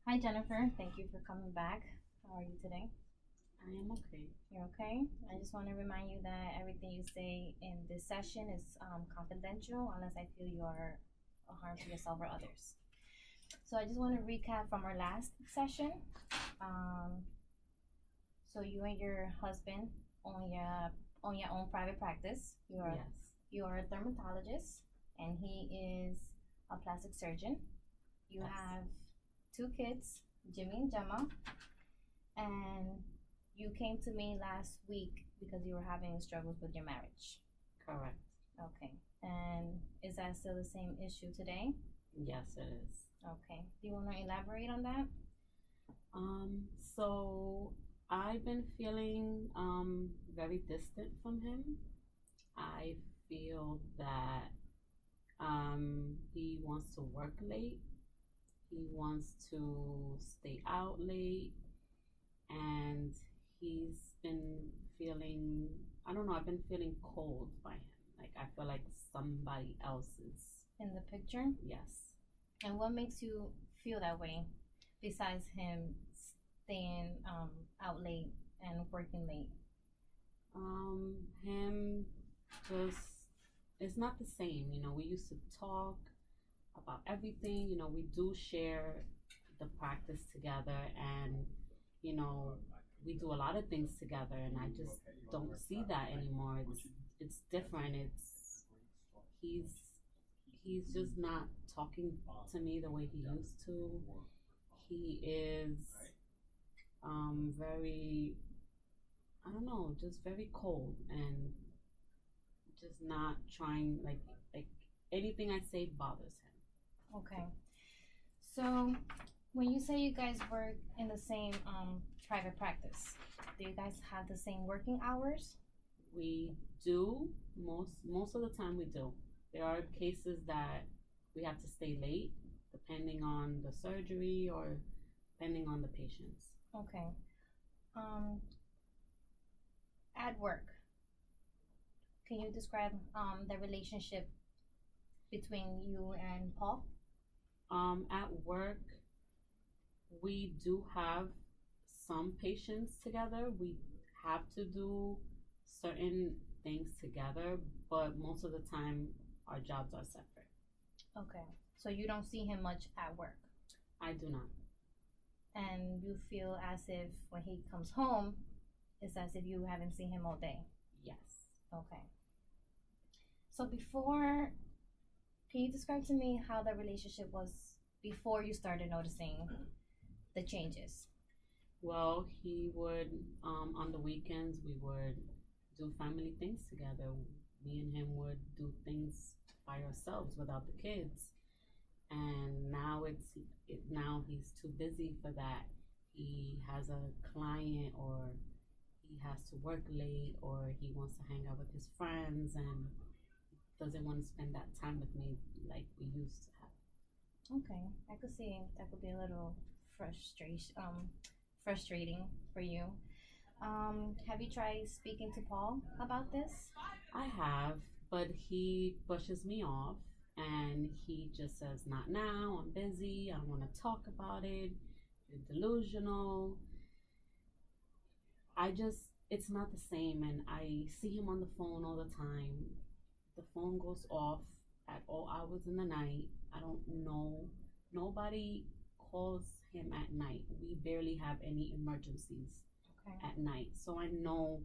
Hi, Jennifer. Thank you for coming back. How are you today? I am okay. You're okay? I just want to remind you that everything you say in this session is confidential unless I feel you are a harm to yourself or others. So I just want to recap from our last session. Um, so you and your husband own your own private practice. Yes. You're a dermatologist, and he is a plastic surgeon. You Yes. have two kids, Jimmy and Gemma, and you came to me last week because you were having struggles with your marriage. Correct. Okay. And is that still the same issue today? Yes, it is. Okay. Do you want to elaborate on that? So I've been feeling very distant from him. I feel that he wants to work late. He wants to stay out late, and he's been feeling, I don't know, I've been feeling cold by him. Like I feel like somebody else is. In the picture? Yes. And what makes you feel that way besides him staying out late and working late? Him just, it's not the same. We used to talk about everything. We do share the practice together, and you know, we do a lot of things together, and I just don't see that anymore. It's different. He's he's just not talking to me the way he used to. He is very, I don't know, just very cold and just not trying, like anything I say bothers him. Okay. So when you say you guys work in the same private practice, do you guys have the same working hours? We do. Most of the time we do. There are cases that we have to stay late depending on the surgery or depending on the patients. Okay. Um, at work, can you describe the relationship between you and Paul? At work, we do have some patients together. We have to do certain things together, but most of the time our jobs are separate. Okay. So you don't see him much at work, I do not. and you feel as if when he comes home, it's as if you haven't seen him all day. Yes. Okay. So before, can you describe to me how the relationship was before you started noticing the changes? Well, he would, on the weekends, we would do family things together. Me and him would do things by ourselves without the kids. And now he's too busy for that. He has a client, or he has to work late, or he wants to hang out with his friends and doesn't want to spend that time with me like we used to have. Okay, I could see that could be a little frustrating for you. Have you tried speaking to Paul about this? I have, but he brushes me off and he just says, "Not now, I'm busy, I don't want to talk about it, you're delusional." It's not the same, and I see him on the phone all the time. The phone goes off at all hours in the night. I don't know. Nobody calls him at night. We barely have any emergencies Okay. at night. So I know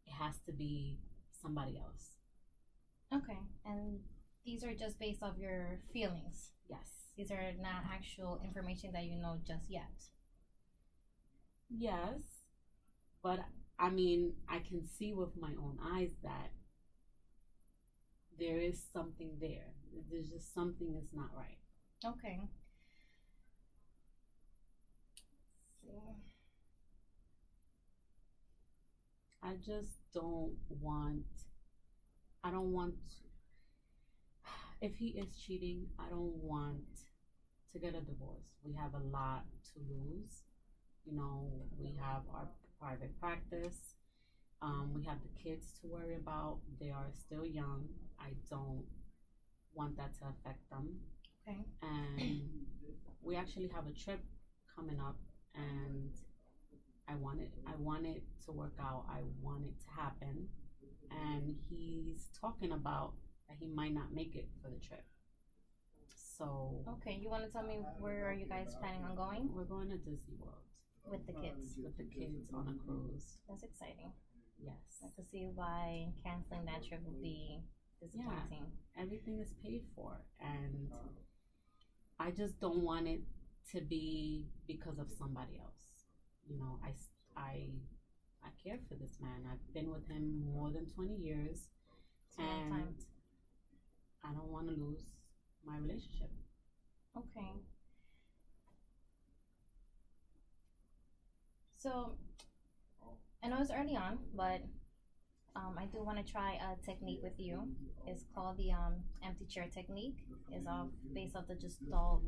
it has to be somebody else. Okay, and these are just based off your feelings. Yes. These are not actual information that you know just yet. Yes. But I mean, I can see with my own eyes that there is something there. There's just something that's not right. Okay. So, I just don't want, I don't want, if he is cheating, I don't want to get a divorce. We have a lot to lose. We have our private practice. We have the kids to worry about. They are still young. I don't want that to affect them. okay. And we actually have a trip coming up, and I want it to work out. I want it to happen. And he's talking about that he might not make it for the trip. So Okay, you want to tell me where are you guys planning on going we're going to Disney World with the kids? with the kids on a cruise. That's exciting. Yes. I can see why canceling that trip would be disappointing. Everything is paid for, and I just don't want it to be because of somebody else. You know, I care for this man. I've been with him more than 20 years, It's a long time. and I don't want to lose my relationship. Okay. So I know it's early on, but I do want to try a technique with you. It's called the empty chair technique. It's all based off the Gestalt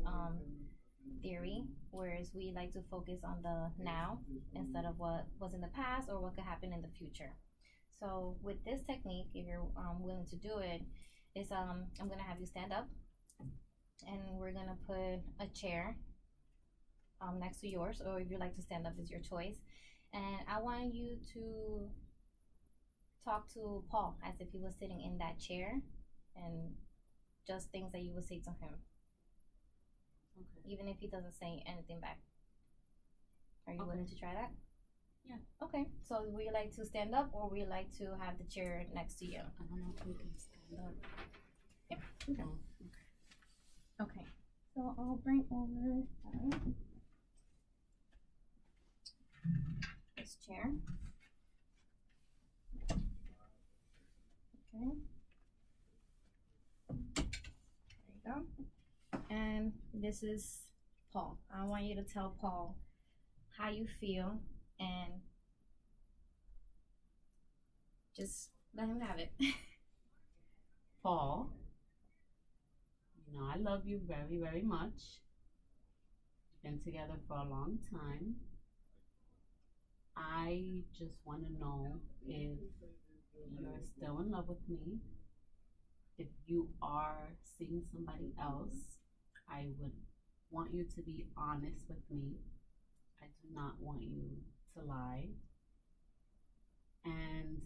theory, whereas we like to focus on the now instead of what was in the past or what could happen in the future. So with this technique, if you're willing to do it, is I'm gonna have you stand up, and we're gonna put a chair next to yours, or if you like to stand up, is your choice. And I want you to talk to Paul as if he was sitting in that chair, and just things that you would say to him, Okay. even if he doesn't say anything back. Are you Okay. willing to try that? Yeah. Okay. So would you like to stand up, or would you like to have the chair next to you? I don't know if we can stand up. Yep. Okay. Oh, Okay. So I'll bring over this chair. Okay. There you go. And this is Paul. I want you to tell Paul how you feel, and just let him have it. Paul, you know I love you very, very much. Been together for a long time. I just want to know if you're still in love with me. If you are seeing somebody else, I would want you to be honest with me. I do not want you to lie. And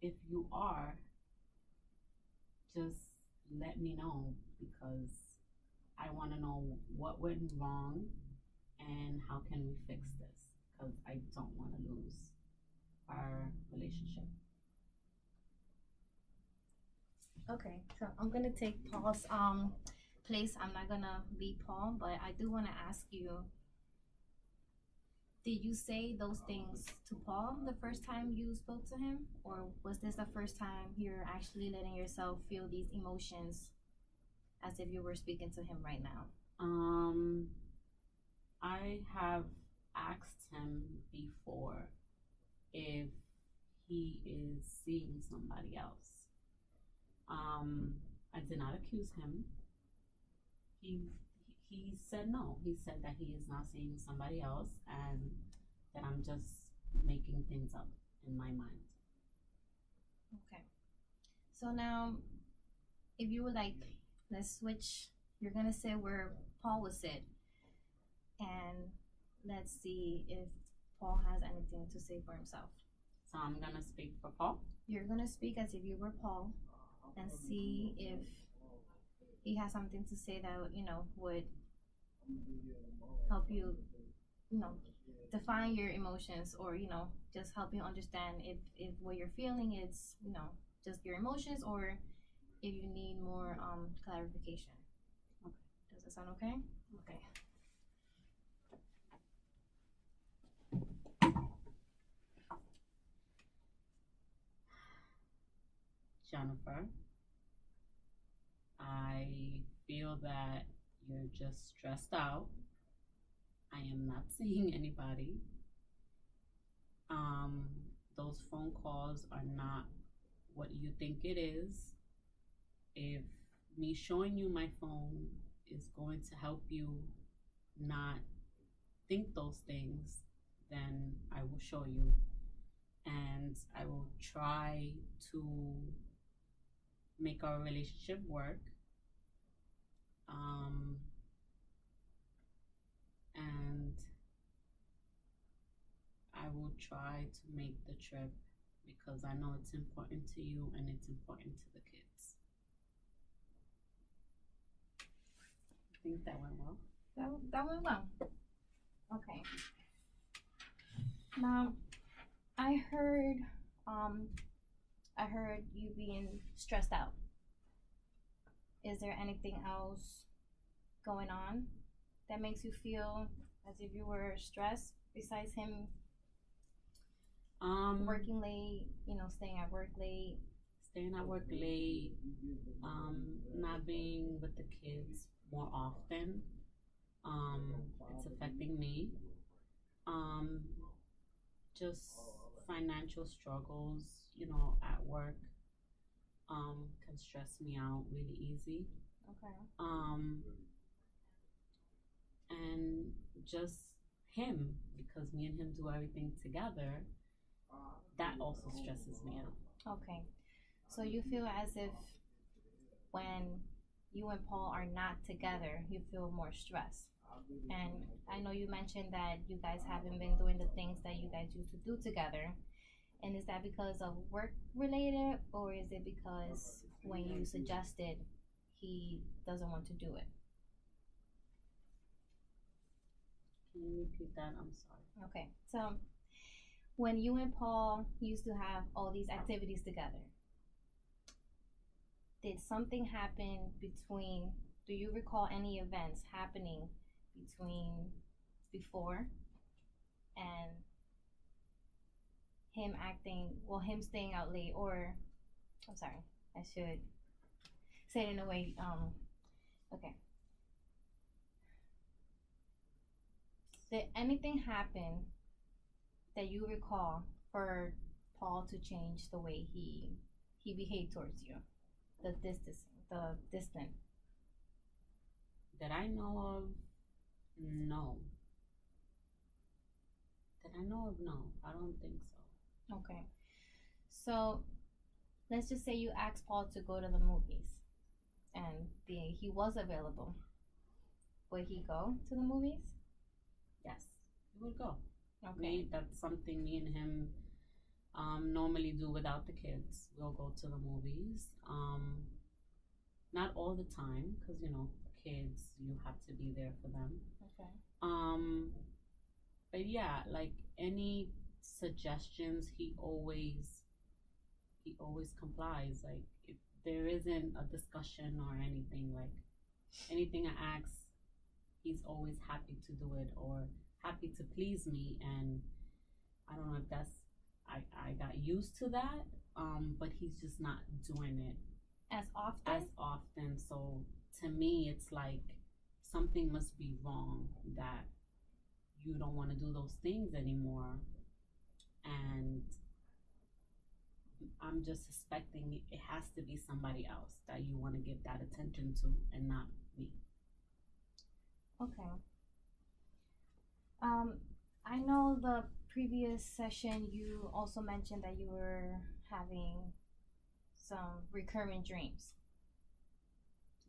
if you are, just let me know, because I want to know what went wrong and how can we fix this, because I don't want to lose our relationship. Okay, so I'm gonna take Paul's place. I'm not gonna be Paul, but I do want to ask you, did you say those things to Paul the first time you spoke to him, or was this the first time you're actually letting yourself feel these emotions as if you were speaking to him right now? I have asked him before if he is seeing somebody else. I did not accuse him. He said no. He said that he is not seeing somebody else, and that I'm just making things up in my mind. Okay. So now, if you would like, let's switch. You're gonna sit where Paul would sit, and let's see if Paul has anything to say for himself. So I'm gonna speak for Paul. You're gonna speak as if you were Paul, and see if he has something to say that would help you, define your emotions, or just help you understand if what you're feeling is just your emotions, or if you need more clarification. Okay. Does that sound okay? Okay. Jennifer, I feel that you're just stressed out. I am not seeing anybody. Those phone calls are not what you think it is. If me showing you my phone is going to help you not think those things, then I will show you, and I will try to make our relationship work. would try to make the trip because I know it's important to you and it's important to the kids. I think that went well. That went well. Okay. Now, I heard you being stressed out. Is there anything else going on that makes you feel as if you were stressed besides him working late, staying at work late? Staying at work late, not being with the kids more often. It's affecting me. Just financial struggles, at work, can stress me out really easy. Okay. And just him, because me and him do everything together, that also stresses me out. Okay. So you feel as if when you and Paul are not together, you feel more stress. And I know you mentioned that you guys haven't been doing the things that you guys used to do together. And is that because of work related, or is it because when you suggested he doesn't want to do it? Can you repeat that? I'm sorry. Okay. So when you and Paul used to have all these activities together, did something happen between, do you recall any events happening between before and him staying out late, or, I'm sorry, I should say it in a way, okay. Did anything happen that you recall for Paul to change the way he behaved towards you? The distant. That I know of, no. That I know of, no. I don't think so. Okay. So let's just say you asked Paul to go to the movies and he was available. Would he go to the movies? Yes, he would go. Okay. That's something me and him normally do without the kids. We'll go to the movies. Not all the time, because kids, you have to be there for them. Okay. But yeah, like any suggestions, he always complies. Like if there isn't a discussion or anything, like anything I ask, he's always happy to do it or happy to please me. And I don't know if that's, I got used to that, but he's just not doing it as often. So to me, it's like something must be wrong that you don't want to do those things anymore. And I'm just suspecting it has to be somebody else that you want to give that attention to and not me. Okay. I know the previous session you also mentioned that you were having some recurring dreams.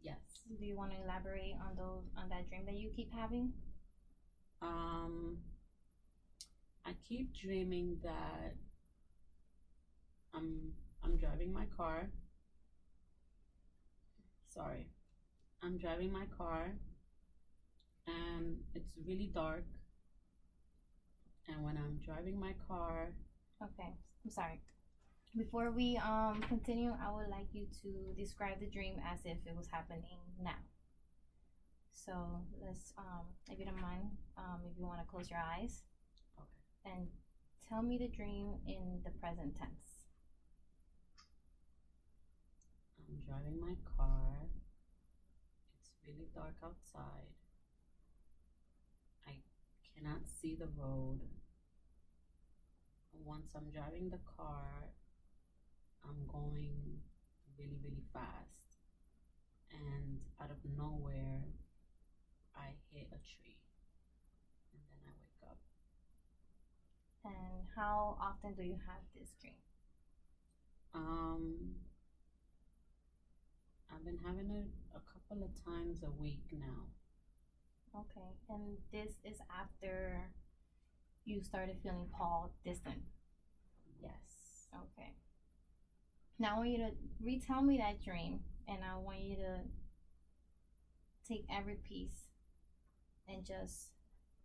Yes. Do you want to elaborate on that dream that you keep having? I keep dreaming that I'm driving my car. Sorry. I'm driving my car and it's really dark. And when I'm driving my car, okay, I'm sorry. Before we continue, I would like you to describe the dream as if it was happening now. So let's, if you don't mind, if you want to close your eyes. Okay. And tell me the dream in the present tense. I'm driving my car. It's really dark outside. I cannot see the road. Once I'm driving the car, I'm going really, really fast. And out of nowhere, I hit a tree. And then I wake up. And how often do you have this dream? I've been having it a couple of times a week now. Okay, and this is after you started feeling Paul distant. Yes. Okay. Now I want you to retell me that dream, and I want you to take every piece and just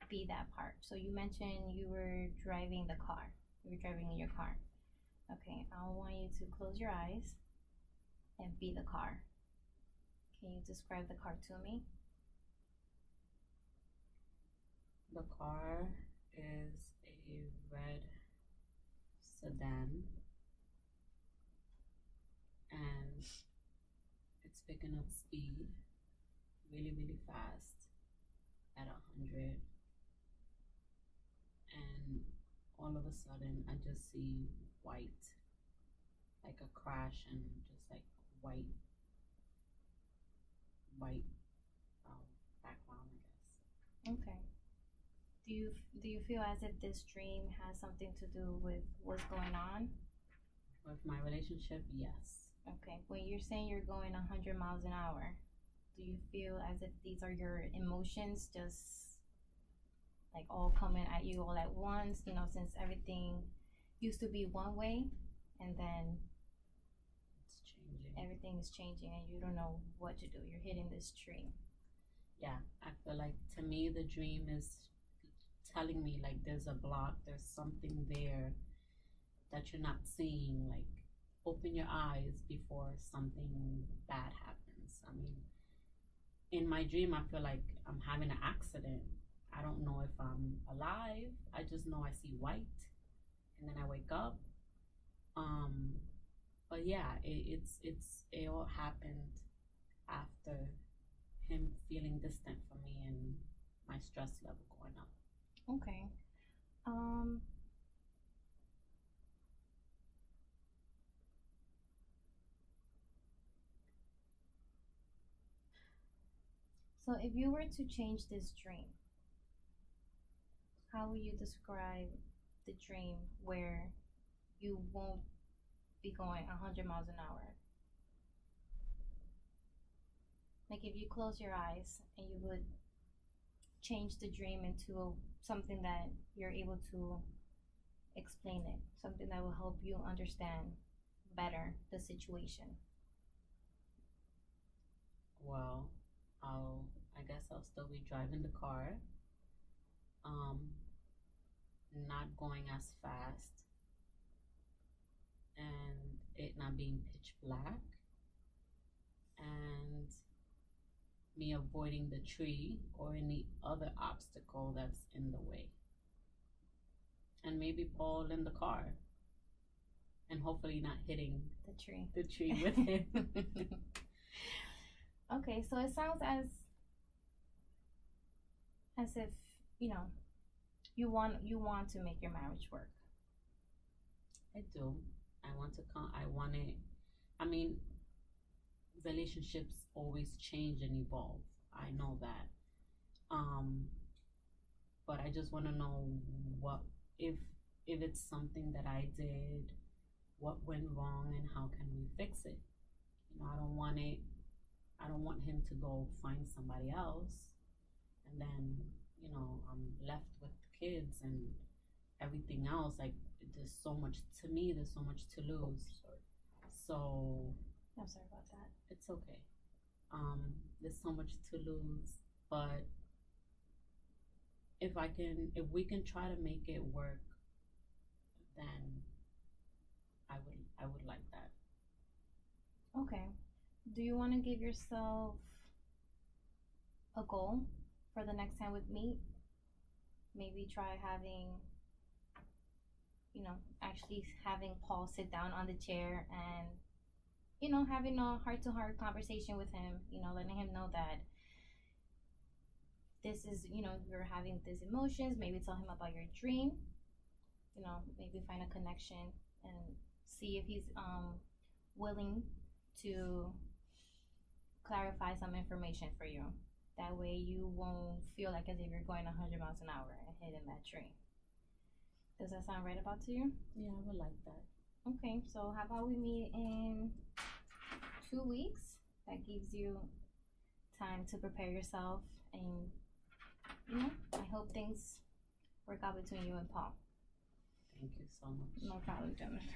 be that part. So you mentioned you were driving the car. You were driving in your car. Okay, I want you to close your eyes and be the car. Can you describe the car to me? The car is a red sedan, and it's picking up speed really, really fast at 100. And all of a sudden, I just see white, like a crash, and just like white, white background, I guess. Okay. Do you feel as if this dream has something to do with what's going on? With my relationship, yes. Okay. When you're saying you're going 100 miles an hour, do you feel as if these are your emotions just like all coming at you all at once? You know, since everything used to be one way, and then It's changing. everything is changing, and you don't know what to do. You're hitting this tree. Yeah, I feel like to me, the dream is telling me like there's a block, there's something there that you're not seeing. Like, open your eyes before something bad happens. I mean, in my dream, I feel like I'm having an accident. I don't know if I'm alive. I just know I see white, and then I wake up. But yeah, it all happened after him feeling distant from me and my stress level going up. Okay. Um. So if you were to change this dream, how would you describe the dream where you won't be going 100 miles an hour? Like if you close your eyes and you would change the dream into something that you're able to explain it, something that will help you understand better the situation. Well, I guess I'll still be driving the car, um, not going as fast, and it not being pitch black, and me avoiding the tree or any other obstacle that's in the way. And maybe Paul in the car, and hopefully not hitting The tree. the tree with him. Okay, so it sounds as if, you know, you want to make your marriage work. I do. I want to come. I want it. I mean, relationships always change and evolve. I know that. Um, but I just want to know what if it's something that I did, what went wrong, and how can we fix it. You know, I don't want it. I don't want him to go find somebody else, and then I'm left with kids and everything else. Like, there's so much to me. There's so much to lose. So I'm sorry about that. it's okay. There's so much to lose, but if we can try to make it work, then I would like that. Okay. Do you want to give yourself a goal for the next time we meet? Maybe try actually having Paul sit down on the chair and, having a heart to heart conversation with him, letting him know that this is, you're having these emotions. Maybe tell him about your dream, maybe find a connection and see if he's willing to clarify some information for you. That way you won't feel like as if you're going 100 miles an hour and hitting that tree. Does that sound right about to you? Yeah, I would like that. Okay, so how about we meet in 2 weeks? That gives you time to prepare yourself, and I hope things work out between you and Paul. Thank you so much. No problem, Jennifer.